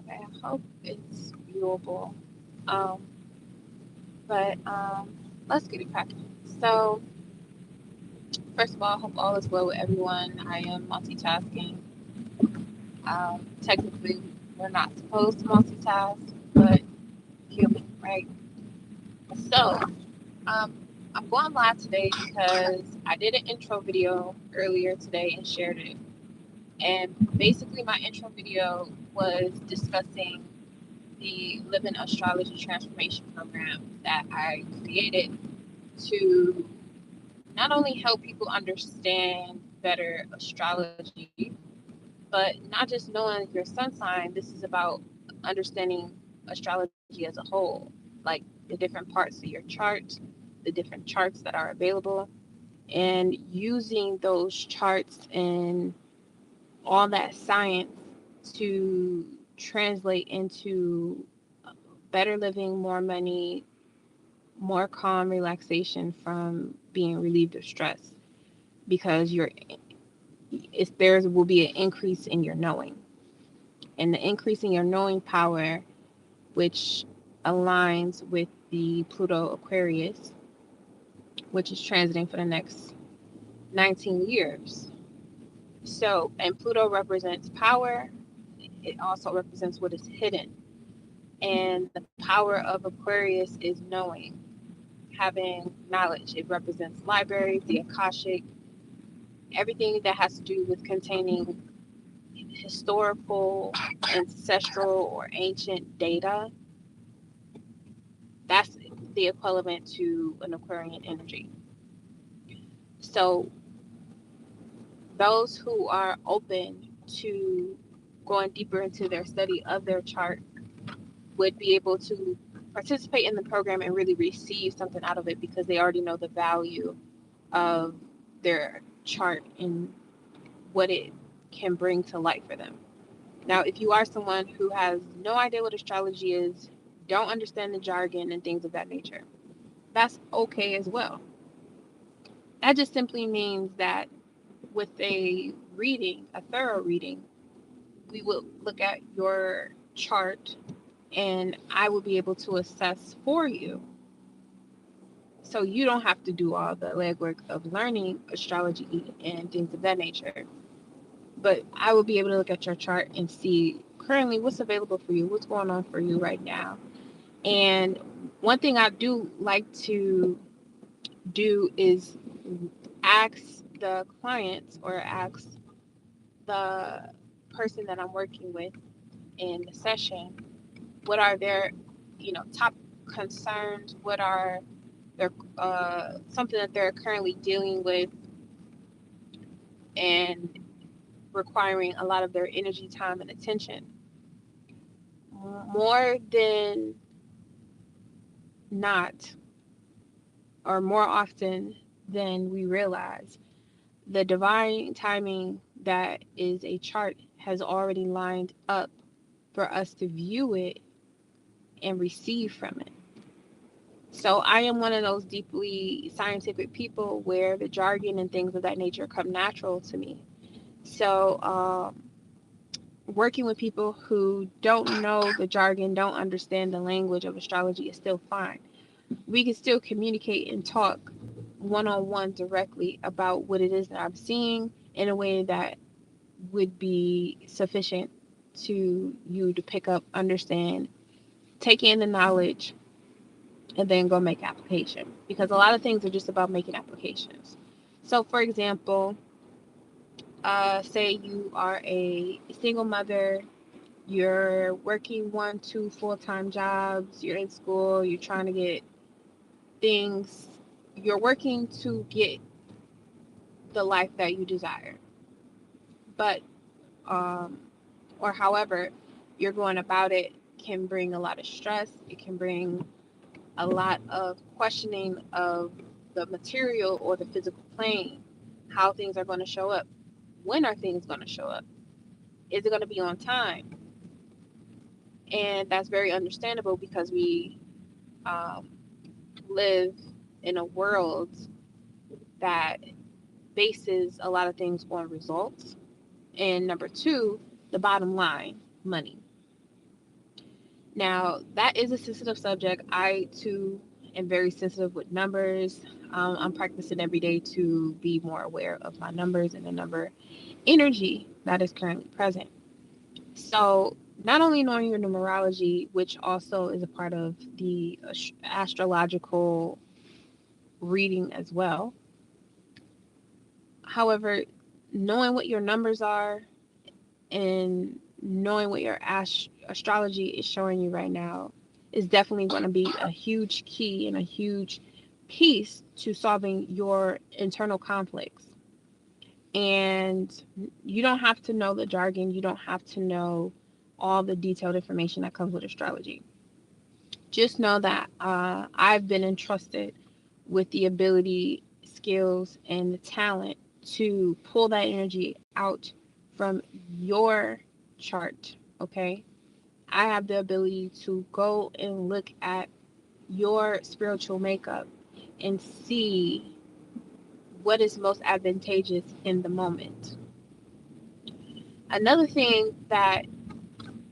Okay, I hope it's viewable. Um, but let's get it cracking. So, first of all, I hope all is well with everyone. I am multitasking. Technically, we're not supposed to multitask, but human, right? So, um, I'm going live today because I did an intro video earlier today and shared it. And basically, my intro video was discussing the Living Astrology Transformation Program that I created to not only help people understand better astrology, but not just knowing your sun sign. This is about understanding astrology as a whole, like the different parts of your chart, the different charts that are available, and using those charts and all that science to translate into better living, more money, more calm relaxation from being relieved of stress because there will be an increase in your knowing, and the increase in your knowing power, which aligns with the Pluto Aquarius, which is transiting for the next 19 years. So, and Pluto represents power. It also represents what is hidden. And the power of Aquarius is knowing, having knowledge. It represents libraries, the Akashic, everything that has to do with containing historical, ancestral, or ancient data. That's the equivalent to an Aquarian energy. So, those who are open to going deeper into their study of their chart would be able to participate in the program and really receive something out of it because they already know the value of their chart and what it can bring to light for them. Now, if you are someone who has no idea what astrology is, don't understand the jargon and things of that nature, that's okay as well. That just simply means that with a reading, a thorough reading, we will look at your chart and I will be able to assess for you. So you don't have to do all the legwork of learning astrology and things of that nature. But I will be able to look at your chart and see currently what's available for you, what's going on for you right now. And one thing I do like to do is ask the clients or ask the person that I'm working with in the session what are their top concerns, what are their something that they're currently dealing with and requiring a lot of their energy, time, and attention. More than not, or more often than we realize, the divine timing that is a chart has already lined up for us to view it and receive from it. So I am one of those deeply scientific people where the jargon and things of that nature come natural to me. So working with people who don't know the jargon, don't understand the language of astrology is still fine. We can still communicate and talk one on one directly about what it is that I'm seeing in a way that would be sufficient to you to pick up, understand, take in the knowledge, and then go make application. Because a lot of things are just about making applications. So, for example, say you are a single mother, you're working one, two full-time jobs, you're in school, you're trying to get things, you're working to get the life that you desire. But, um, or however you're going about it can bring a lot of stress. It can bring a lot of questioning of the material or the physical plane, how things are going to show up. When are things going to show up? Is it going to be on time? And that's very understandable because we um, live in a world that bases a lot of things on results. And number two, the bottom line, money. Now, that is a sensitive subject. I, too, am very sensitive with numbers. I'm practicing every day to be more aware of my numbers and the number energy that is currently present. So, not only knowing your numerology, which also is a part of the astrological reading as well. However, knowing what your numbers are and knowing what your astrology is showing you right now is definitely going to be a huge key and a huge piece to solving your internal conflicts. And you don't have to know the jargon, you don't have to know all the detailed information that comes with astrology. Just know that I've been entrusted with the ability, skills, and the talent to pull that energy out from your chart. Okay. I have the ability to go and look at your spiritual makeup and see what is most advantageous in the moment. Another thing that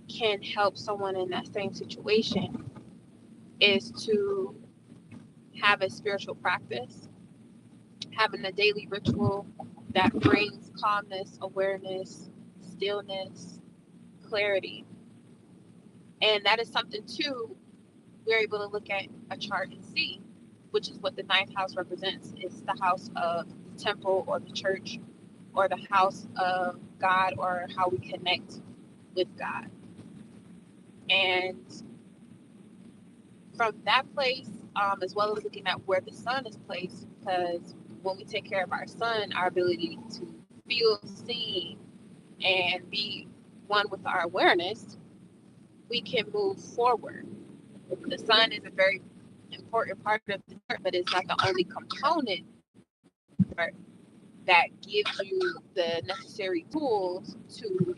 can help someone in that same situation is to have a spiritual practice, having a daily ritual that brings calmness, awareness, stillness, clarity. And that is something, too, we're able to look at a chart and see, which is what the ninth house represents. It's the house of the temple or the church or the house of God or how we connect with God. And from that place, as well as looking at where the sun is placed, because when we take care of our sun, our ability to feel seen and be one with our awareness, we can move forward. The sun is a very important part of the chart, but it's not the only component that gives you the necessary tools to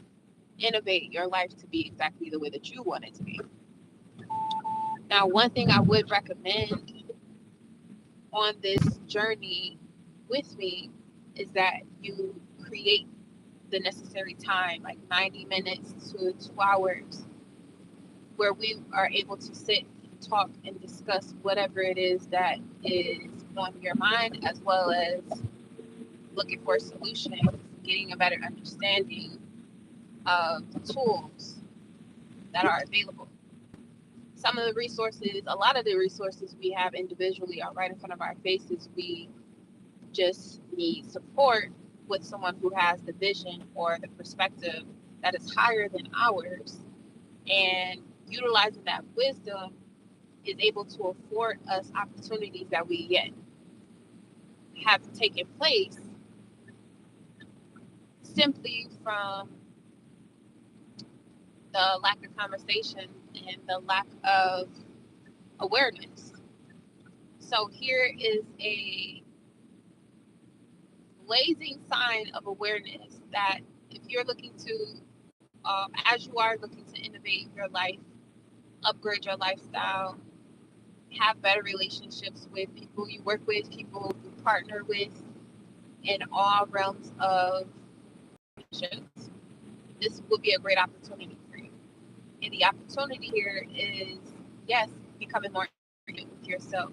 innovate your life to be exactly the way that you want it to be. Now, one thing I would recommend on this journey with me is that you create the necessary time, like 90 minutes to 2 hours, where we are able to sit, talk, and discuss whatever it is that is on your mind, as well as looking for solutions, getting a better understanding of the tools that are available. Some of the resources, a lot of the resources we have individually are right in front of our faces. We just need support with someone who has the vision or the perspective that is higher than ours. And utilizing that wisdom is able to afford us opportunities that we yet have taken place simply from the lack of conversation and the lack of awareness. So here is a blazing sign of awareness that if you're looking to, as you are looking to innovate your life, upgrade your lifestyle, have better relationships with people you work with, people you partner with, in all realms of relationships, this will be a great opportunity for you. And the opportunity here is, yes, becoming more intimate with yourself,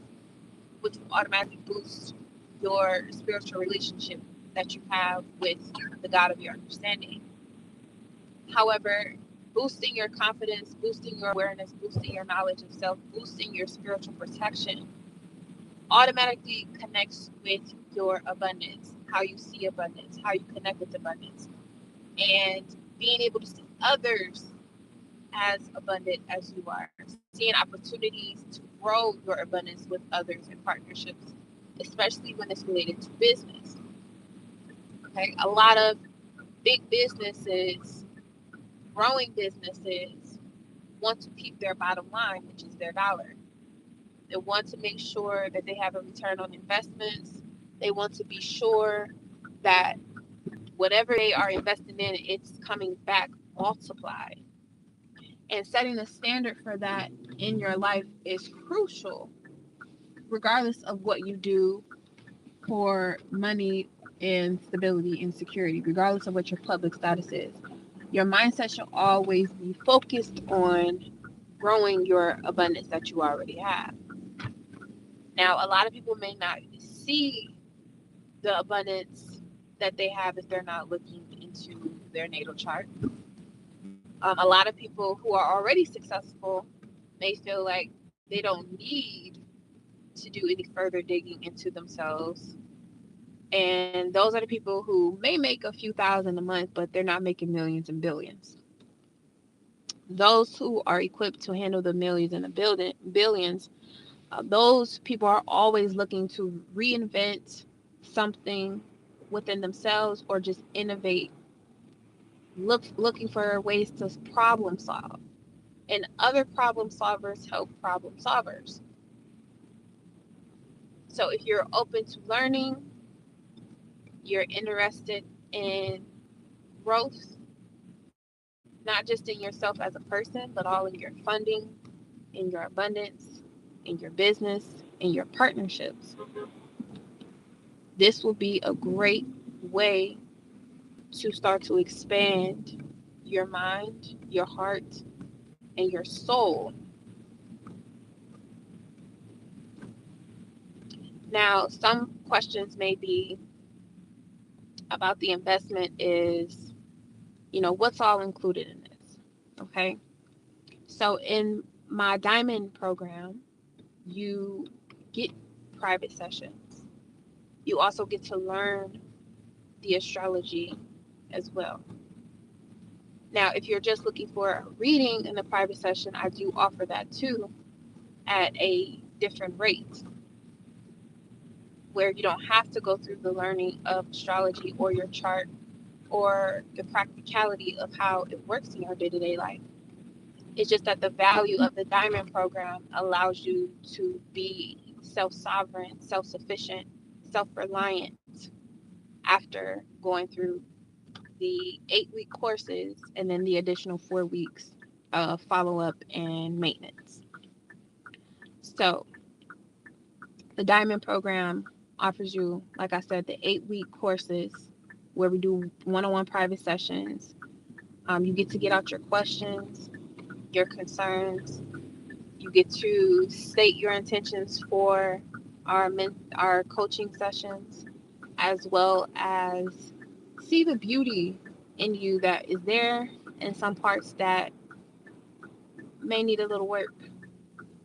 which will automatically boost your spiritual relationship that you have with the God of your understanding. However, boosting your confidence, boosting your awareness, boosting your knowledge of self, boosting your spiritual protection automatically connects with your abundance, how you see abundance, how you connect with abundance, and being able to see others as abundant as you are, seeing opportunities to grow your abundance with others in partnerships, especially when it's related to business. Okay, a lot of big businesses, growing businesses, want to keep their bottom line, which is their dollar. They want to make sure that they have a return on investments. They want to be sure that whatever they are investing in, it's coming back multiplied. And setting the standard for that in your life is crucial, regardless of what you do for money and stability and security, regardless of what your public status is. Your mindset should always be focused on growing your abundance that you already have. Now, a lot of people may not see the abundance that they have if they're not looking into their natal chart. A lot of people who are already successful may feel like they don't need to do any further digging into themselves. And those are the people who may make a few thousand a month, but they're not making millions and billions. Those who are equipped to handle the millions and the billions, those people are always looking to reinvent something within themselves or just innovate, looking for ways to problem solve. And other problem solvers help problem solvers. So if you're open to learning, you're interested in growth, not just in yourself as a person, but all in your funding, in your abundance, in your business, in your partnerships. This will be a great way to start to expand your mind, your heart, and your soul. Now, some questions may be about the investment is, what's all included in this? Okay. So in my diamond program, you get private sessions. You also get to learn the astrology as well. Now, if you're just looking for a reading in the private session, I do offer that too at a different rate where you don't have to go through the learning of astrology or your chart or the practicality of how it works in your day-to-day life. It's just that the value of the diamond program allows you to be self-sovereign, self-sufficient, self-reliant after going through the 8-week courses and then the additional 4 weeks of follow-up and maintenance. So the diamond program offers you, like I said, the 8-week courses where we do one-on-one private sessions. You get to get out your questions, your concerns. You get to state your intentions for our coaching sessions, as well as see the beauty in you that is there and some parts that may need a little work.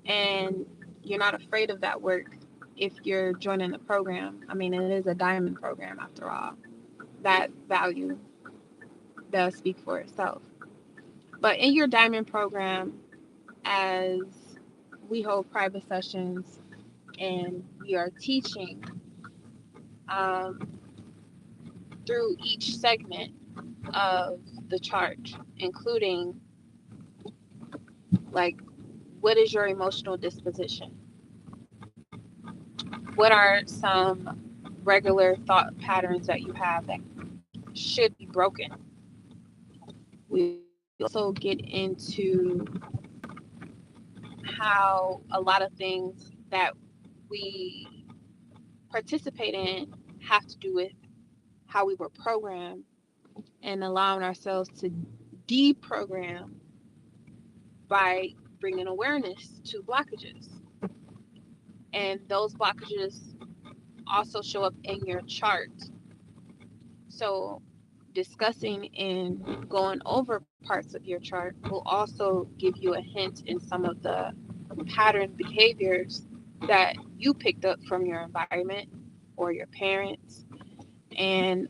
And you're not afraid of that work if you're joining the program. I mean, it is a diamond program after all. That value does speak for itself. But in your diamond program, as we hold private sessions and we are teaching um, through each segment of the chart, including like, what is your emotional disposition? What are some regular thought patterns that you have that should be broken? We also get into how a lot of things that we participate in have to do with how we were programmed and allowing ourselves to deprogram by bringing awareness to blockages. And those blockages also show up in your chart. So discussing and going over parts of your chart will also give you a hint in some of the pattern behaviors that you picked up from your environment or your parents, and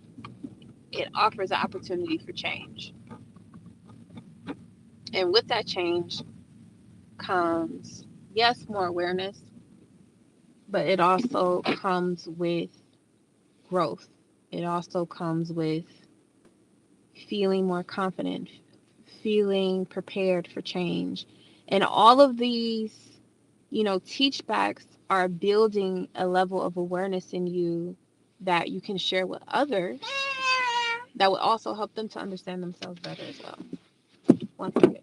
it offers an opportunity for change. And with that change comes, yes, more awareness, but it also comes with growth. It also comes with feeling more confident, feeling prepared for change. And all of these, teach backs are building a level of awareness in you that you can share with others that will also help them to understand themselves better as well. One second.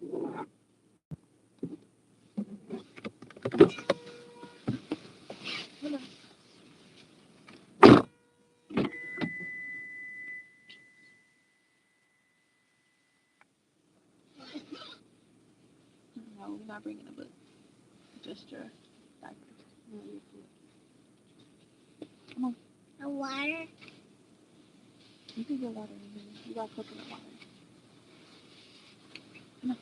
You're not bringing a book. Just your diapers. Come on. A water? You can get water in here. You got coconut water. Come on.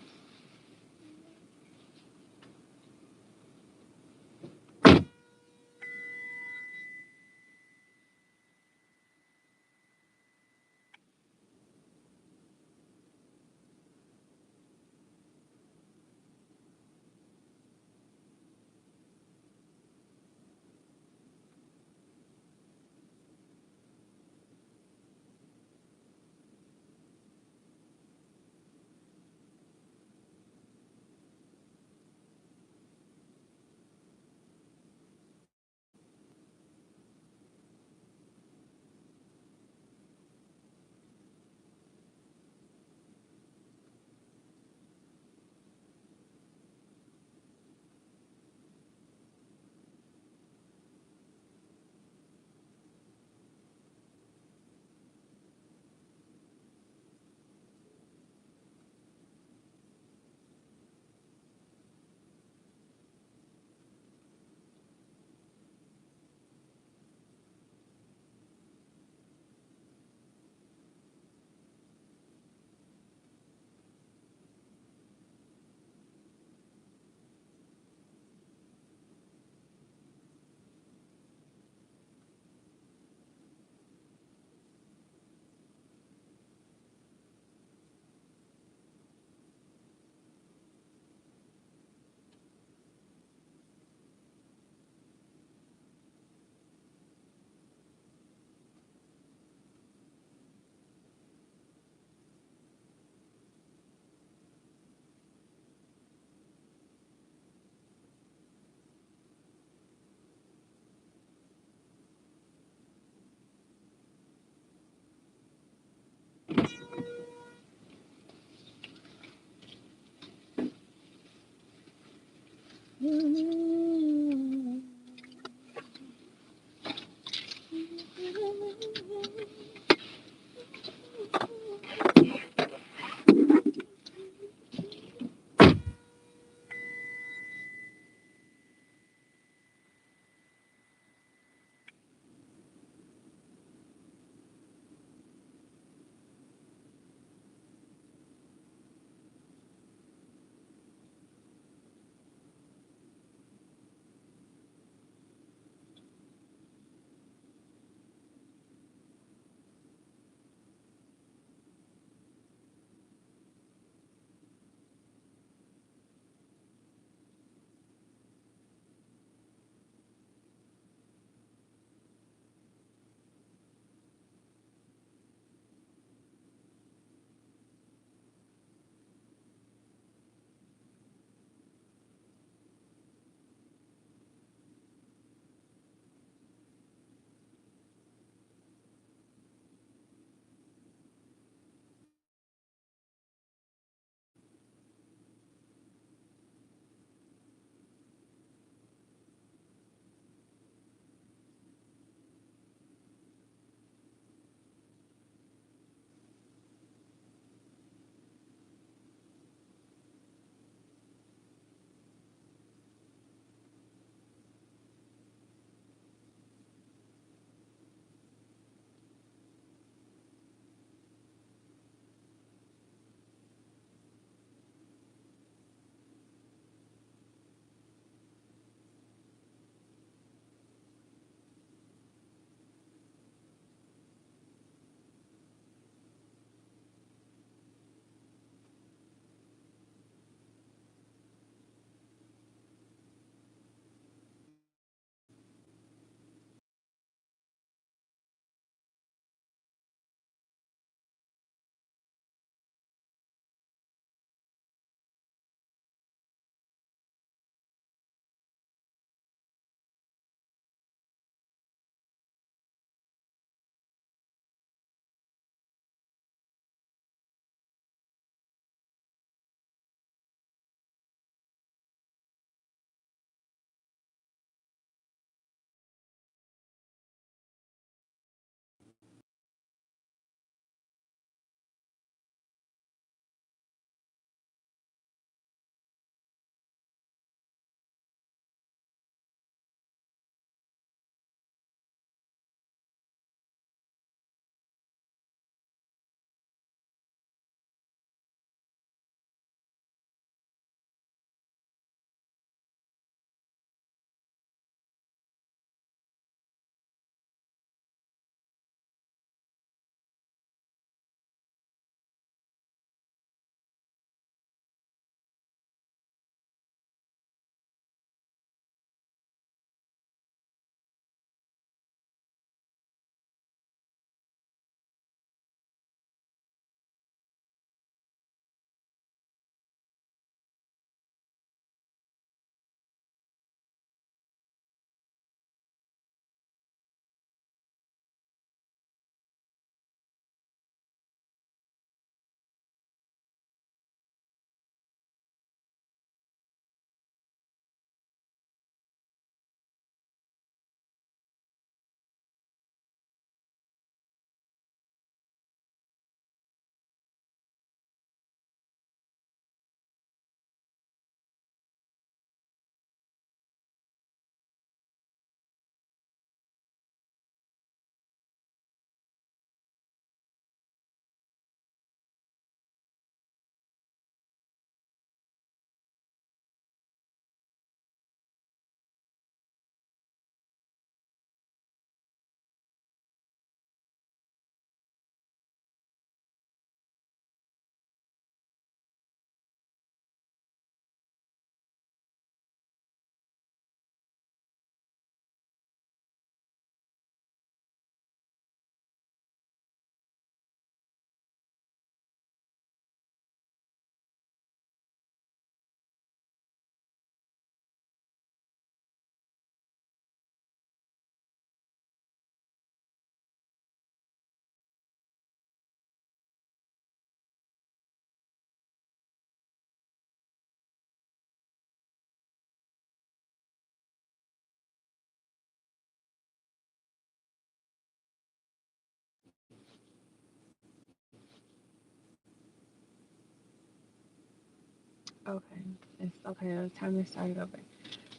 Okay. It's okay. It's time to start it over.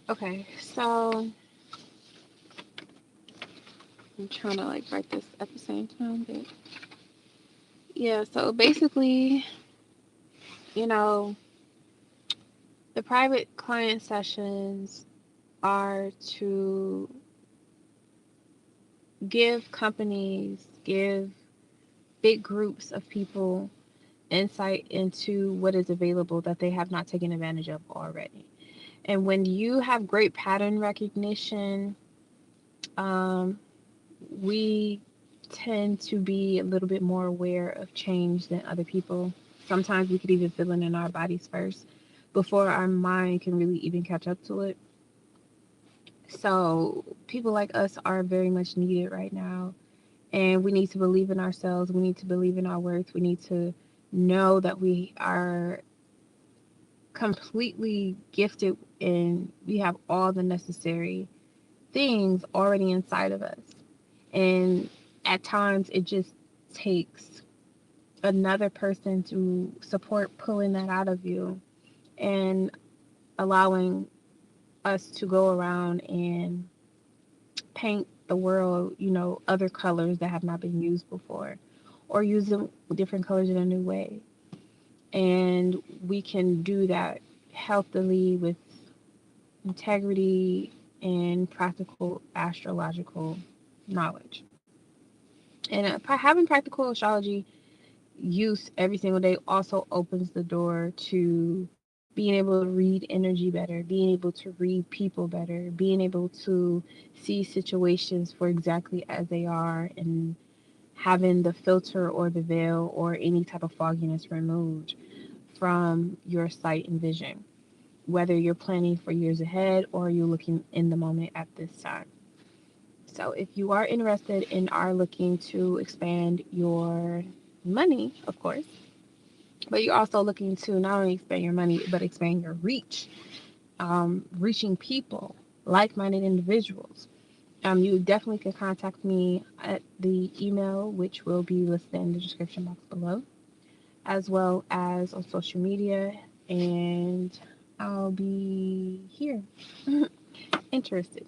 Okay. So I'm trying to like write this at the same time, but yeah. So basically, you know, the private client sessions are to give companies, give big groups of people insight into what is available that they have not taken advantage of already. And when you have great pattern recognition, um, we tend to be a little bit more aware of change than other people. Sometimes we could even feel it in our bodies first before our mind can really even catch up to it. So, people like us are very much needed right now. And we need to believe in ourselves. We need to believe in our worth. We need to know that we are completely gifted and we have all the necessary things already inside of us. And at times it just takes another person to support pulling that out of you and allowing us to go around and paint the world, other colors that have not been used before, or use them different colors in a new way. And we can do that healthily with integrity and practical astrological knowledge. And having practical astrology use every single day also opens the door to being able to read energy better, being able to read people better, being able to see situations for exactly as they are, and having the filter or the veil or any type of fogginess removed from your sight and vision, whether you're planning for years ahead or you're looking in the moment at this time. So, if you are interested and are looking to expand your money, of course, but you're also looking to not only expand your money, but expand your reach, reaching people, like minded individuals, you definitely can contact me at the email, which will be listed in the description box below, as well as on social media. And I'll be here interested.